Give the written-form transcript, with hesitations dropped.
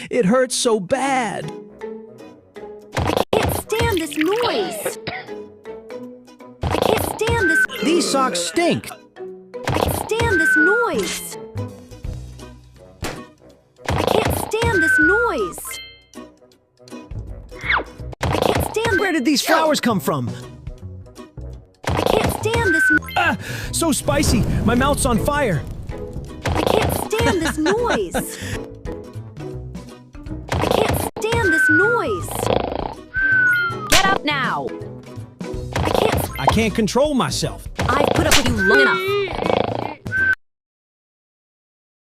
It hurts so bad. I can't stand this noise. I can't stand this. These socks stink. I can't stand this noise. I can't stand this noise. I can't stand. Where did these flowers come from? I can't stand this. Ah, so spicy. My mouth's on fire. I can't stand this noise. I can't stand this noise. Get up now. I can't control myself. I've put up with you long enough.